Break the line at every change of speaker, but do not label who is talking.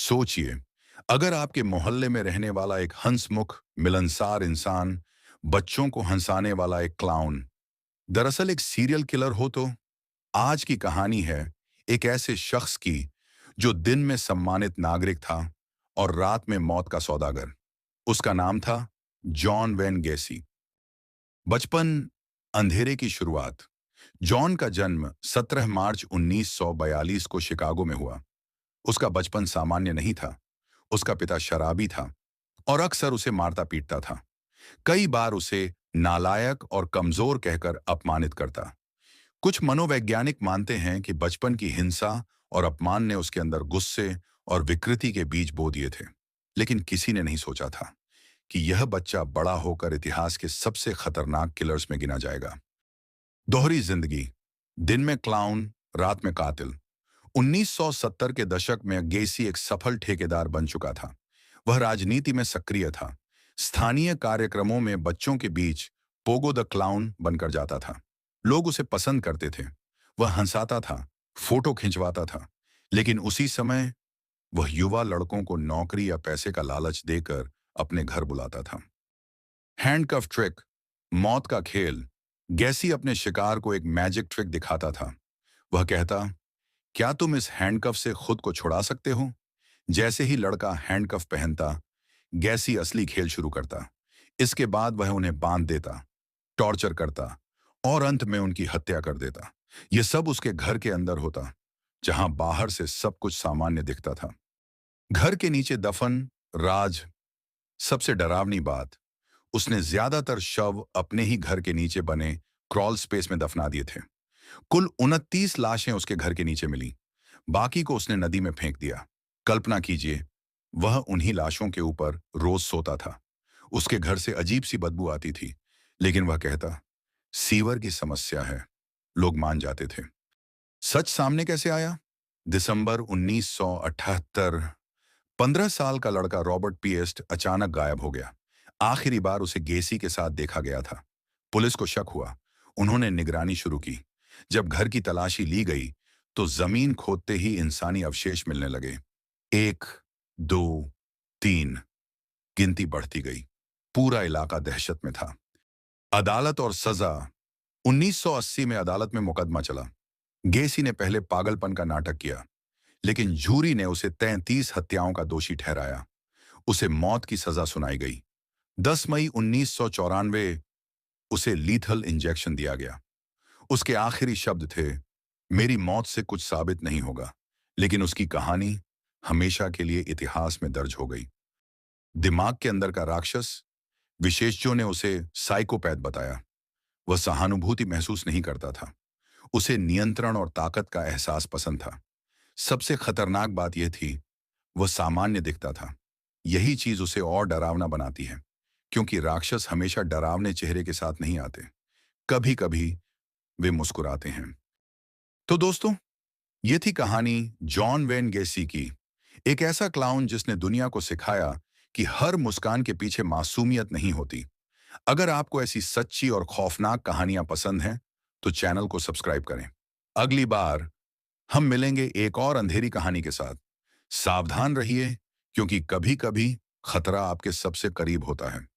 सोचिए, अगर आपके मोहल्ले में रहने वाला एक हंसमुख, मिलनसार इंसान, बच्चों को हंसाने वाला एक क्लाउन, दरअसल एक सीरियल किलर हो तो? आज की कहानी है एक ऐसे शख्स की जो दिन में सम्मानित नागरिक था और रात में मौत का सौदागर। उसका नाम था जॉन वेन गेसी। बचपन, अंधेरे की शुरुआत। जॉन का जन्म 17 मार्च 1942 को शिकागो में हुआ। उसका बचपन सामान्य नहीं था। उसका पिता शराबी था और अक्सर उसे मारता पीटता था। कई बार उसे नालायक और कमजोर कहकर अपमानित करता। कुछ मनोवैज्ञानिक मानते हैं कि बचपन की हिंसा और अपमान ने उसके अंदर गुस्से और विकृति के बीज बो दिए थे। लेकिन किसी ने नहीं सोचा था कि यह बच्चा बड़ा होकर इतिहास के सबसे खतरनाक किलर्स में गिना जाएगा। दोहरी जिंदगी, दिन में क्लाउन, रात में कातिल। 1970 के दशक में गेसी एक सफल ठेकेदार बन चुका था। वह राजनीति में सक्रिय था। स्थानीय कार्यक्रमों में बच्चों के बीच पोगो द क्लाउन बनकर जाता था। लोग उसे पसंद करते थे। वह हंसाता था, फोटो खिंचवाता था। लेकिन उसी समय वह युवा लड़कों को नौकरी या पैसे का लालच देकर अपने घर बुलाता था। हैंडकफ ट्रिक, मौत का खेल। गैसी अपने शिकार को एक मैजिक ट्रिक दिखाता था। वह कहता, क्या तुम इस हैंडकफ से खुद को छुड़ा सकते हो? जैसे ही लड़का हैंडकफ पहनता, गैसी असली खेल शुरू करता। इसके बाद वह उन्हें बांध देता, टॉर्चर करता और अंत में उनकी हत्या कर देता। यह सब उसके घर के अंदर होता, जहां बाहर से सब कुछ सामान्य दिखता था। घर के नीचे दफन, राज। सबसे डरावनी बात, उसने ज्यादातर शव अपने ही घर के नीचे बने क्रॉल स्पेस में दफना दिए थे। कुल 29 लाशें उसके घर के नीचे मिली। बाकी को उसने नदी में फेंक दिया। कल्पना कीजिए, वह उन्हीं लाशों के ऊपर रोज सोता था। उसके घर से अजीब सी बदबू आती थी, लेकिन वह कहता, सीवर की समस्या है। लोग मान जाते थे। सच सामने कैसे आया? दिसंबर 1978, 15 साल का लड़का रॉबर्ट पिएस्ट अचानक गायब हो गया। आखिरी बार उसे गेसी के साथ देखा गया था। पुलिस को शक हुआ। उन्होंने निगरानी शुरू की। जब घर की तलाशी ली गई, तो जमीन खोदते ही इंसानी अवशेष मिलने लगे। 1, 2, 3, गिनती बढ़ती गई। पूरा इलाका दहशत में था। अदालत और सजा। 1980 में अदालत में मुकदमा चला। गेसी ने पहले पागलपन का नाटक किया, लेकिन जूरी ने उसे 33 हत्याओं का दोषी ठहराया। उसे मौत की सजा सुनाई गई। 10 मई 1994 उसे लीथल इंजेक्शन दिया गया। उसके आखिरी शब्द थे, मेरी मौत से कुछ साबित नहीं होगा। लेकिन उसकी कहानी हमेशा के लिए इतिहास में दर्ज हो गई। दिमाग के अंदर का राक्षस। विशेषज्ञों ने उसे साइकोपैथ बताया। वह सहानुभूति महसूस नहीं करता था। उसे नियंत्रण और ताकत का एहसास पसंद था। सबसे खतरनाक बात यह थी, वह सामान्य दिखता था। यही चीज उसे और डरावना बनाती है, क्योंकि राक्षस हमेशा डरावने चेहरे के साथ नहीं आते। कभी कभी वे मुस्कुराते हैं। तो दोस्तों, ये थी कहानी जॉन वेन गेसी की। एक ऐसा क्लाउन जिसने दुनिया को सिखाया कि हर मुस्कान के पीछे मासूमियत नहीं होती। अगर आपको ऐसी सच्ची और खौफनाक कहानियां पसंद हैं, तो चैनल को सब्सक्राइब करें। अगली बार हम मिलेंगे एक और अंधेरी कहानी के साथ। सावधान रहिए, क्योंकि कभी-कभी खतरा आपके सबसे करीब होता है।